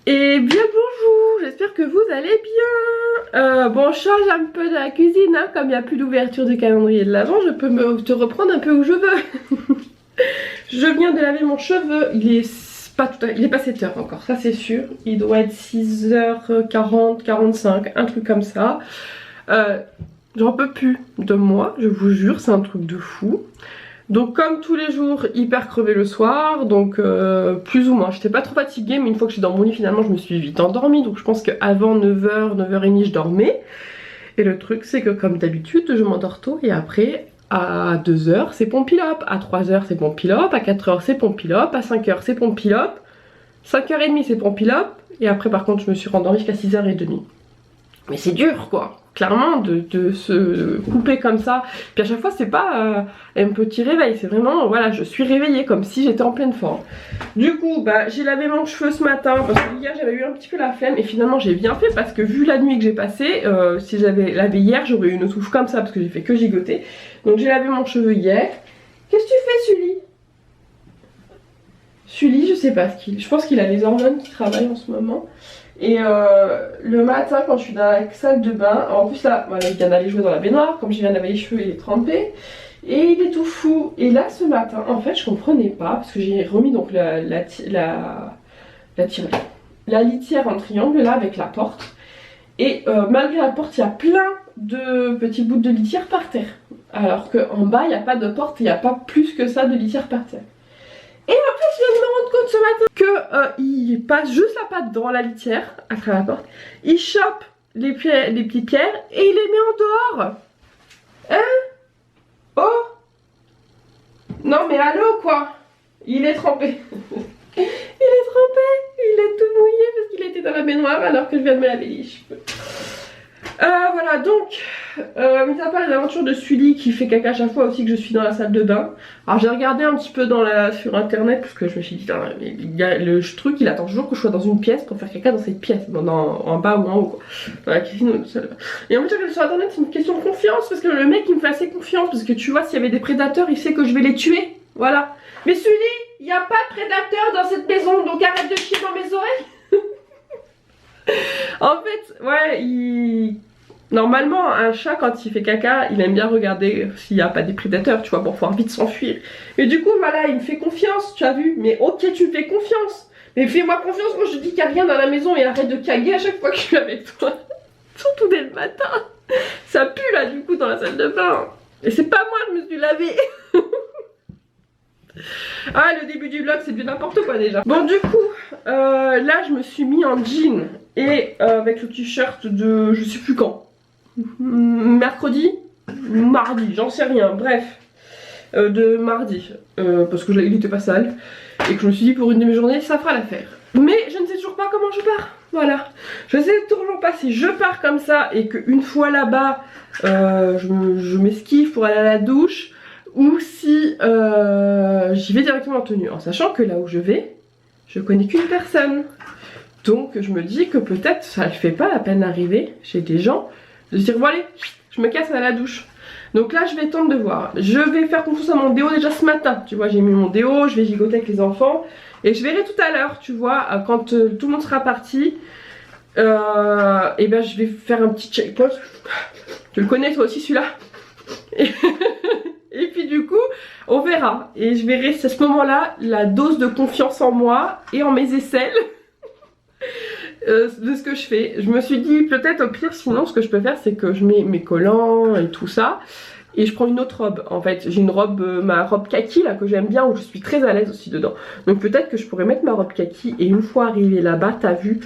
Et bien bonjour, j'espère que vous allez bien. Bon, je change un peu de la cuisine, hein, comme il n'y a plus d'ouverture du calendrier de l'Avent, je peux te reprendre un peu où je veux. Je viens de laver mon cheveu, il est pas 7 h encore, ça c'est sûr. Il doit être 6h40, 45, un truc comme ça. J'en peux plus de moi, je vous jure, c'est un truc de fou. Donc comme tous les jours, hyper crevée le soir, donc plus ou moins. J'étais pas trop fatiguée, mais une fois que je suis dans mon lit, finalement je me suis vite endormie. Donc je pense qu'avant 9 h, 9 h30 je dormais. Et le truc c'est que comme d'habitude, je m'endors tôt et après à 2 h c'est Pompilop, à 3 h c'est Pompilop, à 4 h c'est Pompilop, à 5 h c'est Pompilop, 5 h30 c'est Pompilop, et après par contre je me suis rendormie jusqu'à 6 h30. Mais c'est dur quoi, clairement de se couper comme ça. Puis à chaque fois c'est pas un petit réveil, c'est vraiment voilà, je suis réveillée comme si j'étais en pleine forme. Du coup bah j'ai lavé mon cheveu ce matin parce que hier j'avais eu un petit peu la flemme et finalement j'ai bien fait parce que vu la nuit que j'ai passée, si j'avais lavé hier j'aurais eu une touffe comme ça parce que j'ai fait que gigoter. Donc j'ai lavé mon cheveu hier. Qu'est-ce que tu fais Sully? Sully je sais pas ce qu'il... Je pense qu'il a les hormones qui travaillent en ce moment. Et le matin quand je suis dans la salle de bain, en plus là voilà, il vient d'aller jouer dans la baignoire, comme je viens de laver les cheveux il est trempé et il est tout fou. Et là ce matin en fait je comprenais pas parce que j'ai remis donc la litière en triangle là avec la porte. Et malgré la porte il y a plein de petits bouts de litière par terre. Alors qu'en bas il n'y a pas de porte, il n'y a pas plus que ça de litière par terre. Et en fait je viens de me rendre compte ce matin que il passe juste la patte dans la litière, à travers la porte, il chope les petites pierres et il les met en dehors. Hein? Oh! Non mais allô quoi? Il est trempé. Il est trempé, il est tout mouillé parce qu'il était dans la baignoire alors que je viens de me laver les cheveux. Voilà donc, mis à part l'aventure de Sully qui fait caca à chaque fois aussi que je suis dans la salle de bain. Alors j'ai regardé un petit peu sur internet parce que je me suis dit, le truc il attend toujours que je sois dans une pièce pour faire caca dans cette pièce, en bas ou en haut quoi. Dans la cuisine ou dans la salle de bain. Et en fait j'ai regardé sur internet, c'est une question de confiance parce que le mec il me fait assez confiance parce que tu vois s'il y avait des prédateurs il sait que je vais les tuer, voilà. Mais Sully, il n'y a pas de prédateurs dans cette maison donc arrête de chier dans mes oreilles. En fait, ouais, normalement, un chat, quand il fait caca, il aime bien regarder s'il n'y a pas des prédateurs, tu vois, pour pouvoir vite s'enfuir. Et du coup, voilà, il me fait confiance, tu as vu. Mais ok, tu me fais confiance. Mais fais-moi confiance, moi je dis qu'il n'y a rien dans la maison et arrête de caguer à chaque fois que je suis avec toi. Surtout dès le matin. Ça pue là, du coup, dans la salle de bain. Et c'est pas moi, je me suis lavée. Ah, le début du vlog c'est du n'importe quoi déjà. Bon du coup là je me suis mis en jean et avec le t-shirt de je sais plus quand, mercredi, mardi, j'en sais rien, bref, de mardi parce que il était pas sale et que je me suis dit pour une de mes journées ça fera l'affaire. Mais je ne sais toujours pas comment je pars, voilà. Je sais toujours pas si je pars comme ça et qu'une fois là-bas je m'esquive pour aller à la douche ou si j'y vais directement en tenue, en sachant que là où je vais, je connais qu'une personne. Donc je me dis que peut-être ça ne fait pas la peine d'arriver chez des gens, de se dire bon allez, je me casse à la douche. Donc là je vais tenter de voir. Je vais faire confiance à mon déo déjà ce matin, tu vois, j'ai mis mon déo, je vais gigoter avec les enfants. Et je verrai tout à l'heure, tu vois, quand tout le monde sera parti, et ben je vais faire un petit checkpoint. Tu le connais toi aussi celui-là? Et puis du coup, on verra. Et je verrai à ce moment-là la dose de confiance en moi et en mes aisselles de ce que je fais. Je me suis dit peut-être au pire sinon ce que je peux faire c'est que je mets mes collants et tout ça. Et je prends une autre robe. En fait j'ai une robe, ma robe kaki là que j'aime bien où je suis très à l'aise aussi dedans. Donc peut-être que je pourrais mettre ma robe kaki et une fois arrivée là-bas, t'as vu,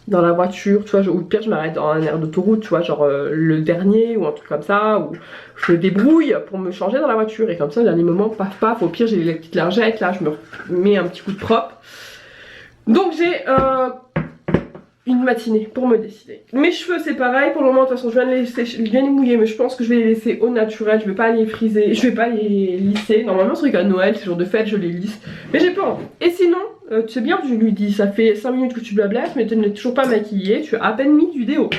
dans la voiture, tu vois, ou pire je m'arrête dans un air d'autoroute, tu vois, genre le dernier ou un truc comme ça, ou je me débrouille pour me changer dans la voiture et comme ça au dernier moment, paf paf, au pire j'ai les petites lingettes, là je me mets un petit coup de propre. Donc j'ai une matinée pour me décider. Mes cheveux c'est pareil, pour le moment de toute façon je viens de les mouiller mais je pense que je vais les laisser au naturel, je vais pas les friser, je vais pas les lisser. Normalement c'est vrai qu'à Noël, c'est jour de fête, je les lisse, mais j'ai pas envie. Et sinon, tu sais bien, je lui dis, ça fait 5 minutes que tu blablates mais tu n'es toujours pas maquillée, tu as à peine mis du déo.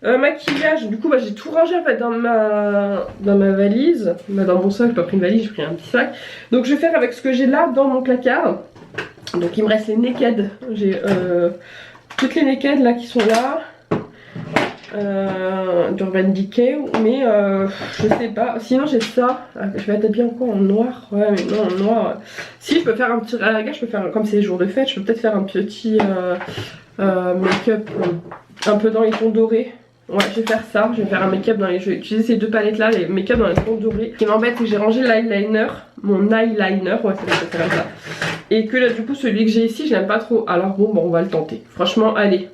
Maquillage, du coup bah, j'ai tout rangé en fait dans ma valise, dans mon sac, j'ai pas pris une valise, j'ai pris un petit sac. Donc je vais faire avec ce que j'ai là dans mon placard. Donc il me reste les naked. J'ai toutes les naked là qui sont là. D'Urban Decay, mais je sais pas. Sinon j'ai ça. Je vais être habillée encore en noir. Ouais, mais non, en noir. Si je peux faire un petit. À la gare, je peux faire, comme c'est les jours de fête, je peux peut-être faire un petit make-up un peu dans les tons dorés. Ouais, je vais faire ça. Je vais faire un make-up dans les. Je vais utiliser ces deux palettes là, les make-up dans les tons dorés. Ce qui m'embête, c'est que j'ai rangé l'eyeliner, mon eyeliner, ouais, c'est comme ça. Et que là, du coup, celui que j'ai ici, je l'aime pas trop. Alors bon, on va le tenter. Franchement, allez.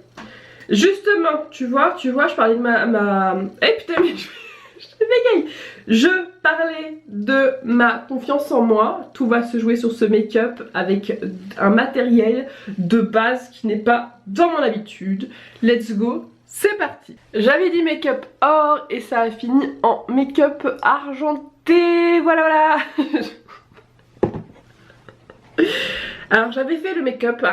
Justement, tu vois, je parlais de ma... Eh putain, mais je bégaye. Je parlais de ma confiance en moi. Tout va se jouer sur ce make-up avec un matériel de base qui n'est pas dans mon habitude. Let's go, c'est parti. J'avais dit make-up or et ça a fini en make-up argenté. Voilà, voilà. Alors j'avais fait le make-up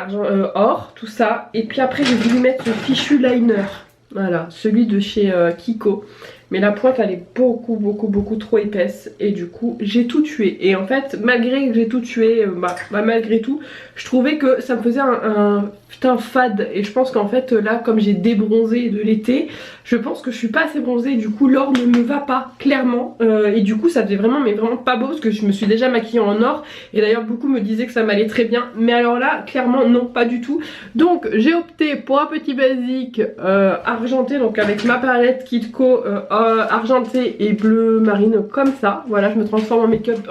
or, tout ça, et puis après j'ai voulu mettre ce fichu liner, voilà, celui de chez Kiko, mais la pointe elle est beaucoup trop épaisse, et du coup j'ai tout tué, et en fait malgré que j'ai tout tué, malgré tout, je trouvais que ça me faisait un putain fade, et je pense qu'en fait là comme j'ai débronzé de l'été, je pense que je suis pas assez bronzée, et du coup l'or ne me va pas, clairement, et du coup ça faisait vraiment, mais vraiment pas beau, parce que je me suis déjà maquillée en or, et d'ailleurs beaucoup me disaient que ça m'allait très bien, mais alors là clairement non, pas du tout. Donc j'ai opté pour un petit basique argenté, donc avec ma palette Kitco argenté et bleu marine comme ça. Voilà, je me transforme en make-up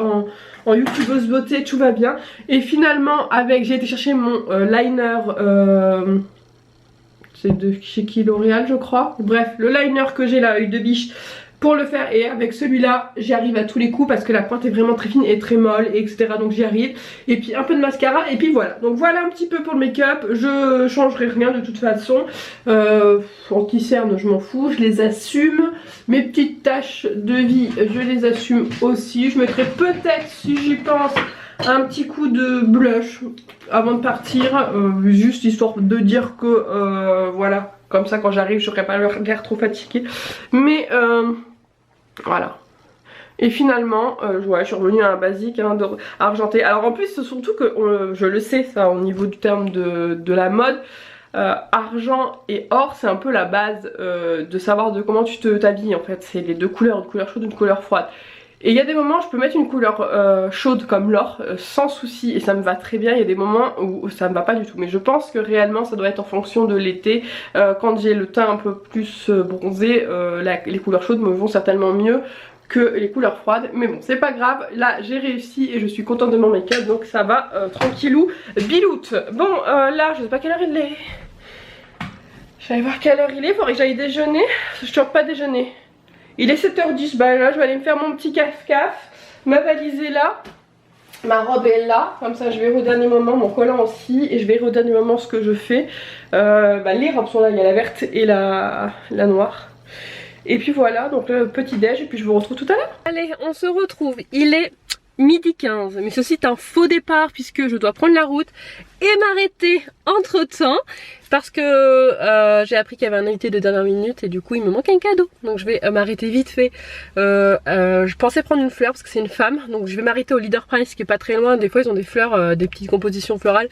en youtubeuse beauté, tout va bien. Et finalement avec, j'ai été chercher mon liner, c'est de chez qui, L'Oréal je crois. Bref, le liner que j'ai là, œil de biche, pour le faire, et avec celui-là j'y arrive à tous les coups parce que la pointe est vraiment très fine et très molle, etc. Donc j'y arrive. Et puis un peu de mascara, et puis voilà. Donc voilà un petit peu pour le make-up. Je changerai rien de toute façon. Anti-cerne je m'en fous, je les assume. Mes petites taches de vie je les assume aussi. Je mettrai peut-être, si j'y pense, un petit coup de blush avant de partir, juste histoire de dire que voilà, comme ça quand j'arrive je n'aurai pas l'air trop fatiguée. Mais voilà. Et finalement, ouais, je suis revenue à un basique argenté. Alors en plus, c'est surtout que je le sais ça au niveau du terme de la mode. Argent et or, c'est un peu la base de savoir de comment tu t'habilles en fait. C'est les deux couleurs, une couleur chaude, une couleur froide. Et il y a des moments je peux mettre une couleur chaude comme l'or sans souci et ça me va très bien. Il y a des moments où ça me va pas du tout, mais je pense que réellement ça doit être en fonction de l'été. Quand j'ai le teint un peu plus bronzé, les couleurs chaudes me vont certainement mieux que les couleurs froides, mais bon c'est pas grave. Là j'ai réussi et je suis contente de mon make-up, donc ça va tranquillou biloute. Bon là je sais pas quelle heure il est. Je vais aller voir quelle heure il est, faudrait que j'aille déjeuner. Je ne pas déjeuner. Il est 7h10, bah là je vais aller me faire mon petit caf-caf. Ma valise est là, ma robe est là, comme ça je verrai au dernier moment, mon collant aussi, et je verrai au dernier moment ce que je fais. Les robes sont là, il y a la verte et la noire. Et puis voilà, donc le petit déj, et puis je vous retrouve tout à l'heure. Allez, on se retrouve, il est midi 15, mais ceci est un faux départ puisque je dois prendre la route et m'arrêter entre temps parce que j'ai appris qu'il y avait un invité de dernière minute et du coup il me manque un cadeau, donc je vais m'arrêter vite fait. Je pensais prendre une fleur parce que c'est une femme, donc je vais m'arrêter au Leader Price qui est pas très loin. Des fois ils ont des fleurs, des petites compositions florales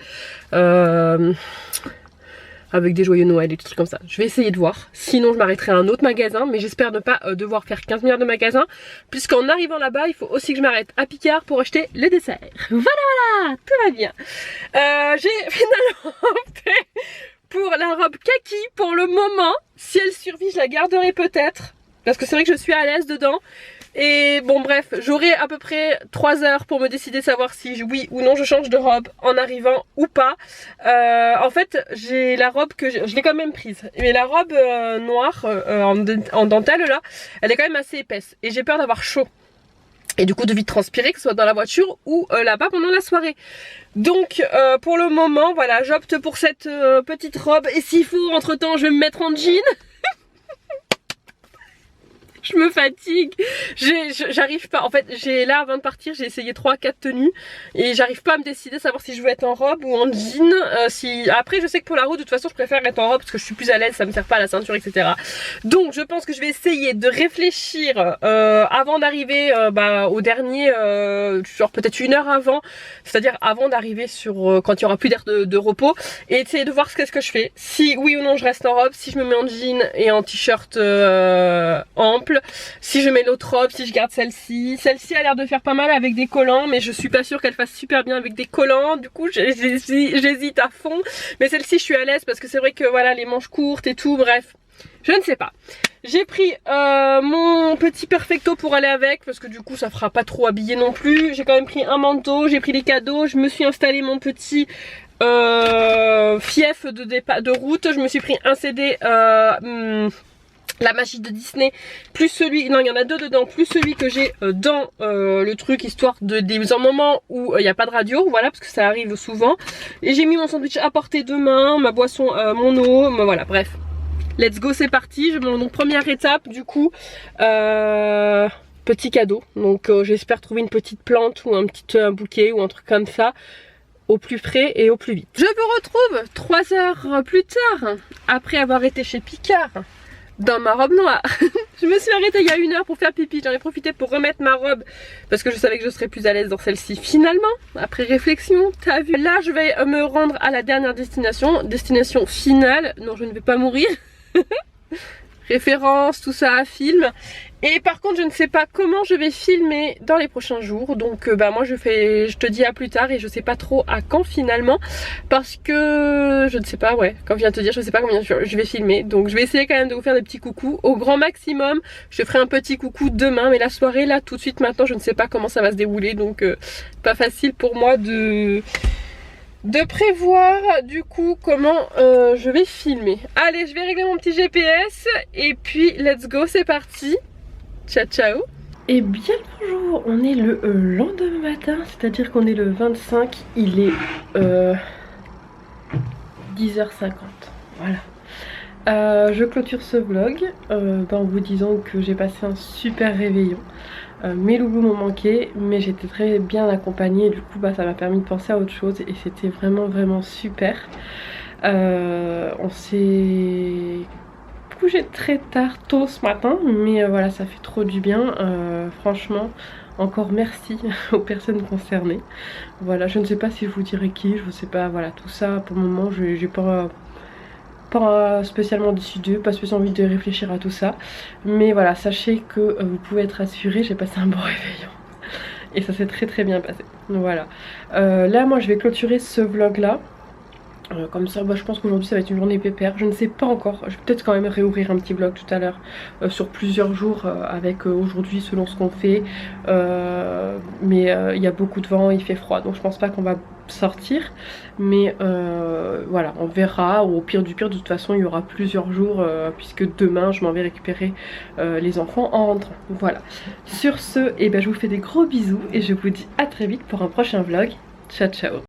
avec des joyeux Noël et des trucs comme ça. Je vais essayer de voir, sinon je m'arrêterai à un autre magasin, mais j'espère ne pas devoir faire 15 milliards de magasins, puisqu'en arrivant là-bas il faut aussi que je m'arrête à Picard pour acheter le dessert. Voilà, tout va bien. J'ai finalement opté pour la robe kaki pour le moment. Si elle survit je la garderai peut-être, parce que c'est vrai que je suis à l'aise dedans. Et bon bref, j'aurai à peu près 3 heures pour me décider savoir si oui ou non je change de robe en arrivant ou pas. En fait j'ai la robe que je l'ai quand même prise, mais la robe noire en dentelle là, elle est quand même assez épaisse et j'ai peur d'avoir chaud et du coup de vite transpirer, que ce soit dans la voiture ou là-bas pendant la soirée. Donc pour le moment voilà, j'opte pour cette petite robe, et s'il faut entre temps je vais me mettre en jean. Je me fatigue, j'arrive pas, en fait j'ai là avant de partir j'ai essayé 3-4 tenues et j'arrive pas à me décider savoir si je veux être en robe ou en jean. Après je sais que pour la route de toute façon je préfère être en robe parce que je suis plus à l'aise, ça me sert pas à la ceinture etc. Donc je pense que je vais essayer de réfléchir avant d'arriver au dernier, genre peut-être 1 heure avant, c'est-à-dire avant d'arriver sur quand il y aura plus d'air de repos, et essayer de voir ce que je fais, si oui ou non je reste en robe, si je me mets en jean et en t-shirt ample, si je mets l'autre robe, si je garde celle-ci. Celle-ci a l'air de faire pas mal avec des collants, mais je suis pas sûre qu'elle fasse super bien avec des collants, du coup j'hésite à fond. Mais celle-ci je suis à l'aise parce que c'est vrai que voilà, les manches courtes et tout, bref, je ne sais pas. J'ai pris mon petit perfecto pour aller avec parce que du coup ça fera pas trop habillé non plus. J'ai quand même pris un manteau, j'ai pris les cadeaux, je me suis installé mon petit fief de route, je me suis pris un CD La Magie de Disney, plus celui, non il y en a 2 dedans, plus celui que j'ai dans le truc, histoire de des moments où il n'y a pas de radio, voilà, parce que ça arrive souvent. Et j'ai mis mon sandwich à portée de main, ma boisson, mon eau, voilà, bref. Let's go, c'est parti. Donc première étape du coup, petit cadeau. Donc j'espère trouver une petite plante ou un bouquet ou un truc comme ça, au plus frais et au plus vite. Je vous retrouve 3 heures plus tard, après avoir été chez Picard, dans ma robe noire. Je me suis arrêtée il y a 1 heure pour faire pipi. J'en ai profité pour remettre ma robe parce que je savais que je serais plus à l'aise dans celle-ci. Finalement, après réflexion, t'as vu. Là, je vais me rendre à la dernière destination. Destination finale. Non, je ne vais pas mourir. Référence, tout ça, film. Et par contre je ne sais pas comment je vais filmer dans les prochains jours. Donc moi je te dis à plus tard. Et je sais pas trop à quand finalement, parce que je ne sais pas, ouais, comme je viens de te dire, je sais pas combien je vais filmer. Donc je vais essayer quand même de vous faire des petits coucous au grand maximum. Je ferai un petit coucou demain, mais la soirée là tout de suite maintenant je ne sais pas comment ça va se dérouler. Donc pas facile pour moi de prévoir du coup comment je vais filmer. Allez, je vais régler mon petit GPS et puis let's go, c'est parti. Ciao ciao. Et bien le bonjour, on est le lendemain matin, c'est-à-dire qu'on est le 25, il est 10h50, voilà. Je clôture ce vlog en vous disant que j'ai passé un super réveillon. Mes loulous m'ont manqué, mais j'étais très bien accompagnée et du coup ça m'a permis de penser à autre chose et c'était vraiment super. On s'est couché très tôt ce matin, mais voilà, ça fait trop du bien. Franchement, encore merci aux personnes concernées. Voilà, je ne sais pas si je vous dirai qui, je ne sais pas, voilà, tout ça pour le moment j'ai pas spécialement décidé, pas spécialement envie de réfléchir à tout ça. Mais voilà, sachez que vous pouvez être assurés, j'ai passé un bon réveillon. Et ça s'est très bien passé. Voilà. Là, moi, je vais clôturer ce vlog là. Comme ça, je pense qu'aujourd'hui ça va être une journée pépère. Je ne sais pas encore. Je vais peut-être quand même réouvrir un petit vlog tout à l'heure sur plusieurs jours avec aujourd'hui selon ce qu'on fait. Mais il y a beaucoup de vent, il fait froid. Donc je pense pas qu'on va sortir. Mais voilà, on verra. Au pire du pire, de toute façon, il y aura plusieurs jours puisque demain je m'en vais récupérer les enfants en rentrant. Voilà. Sur ce, je vous fais des gros bisous et je vous dis à très vite pour un prochain vlog. Ciao ciao.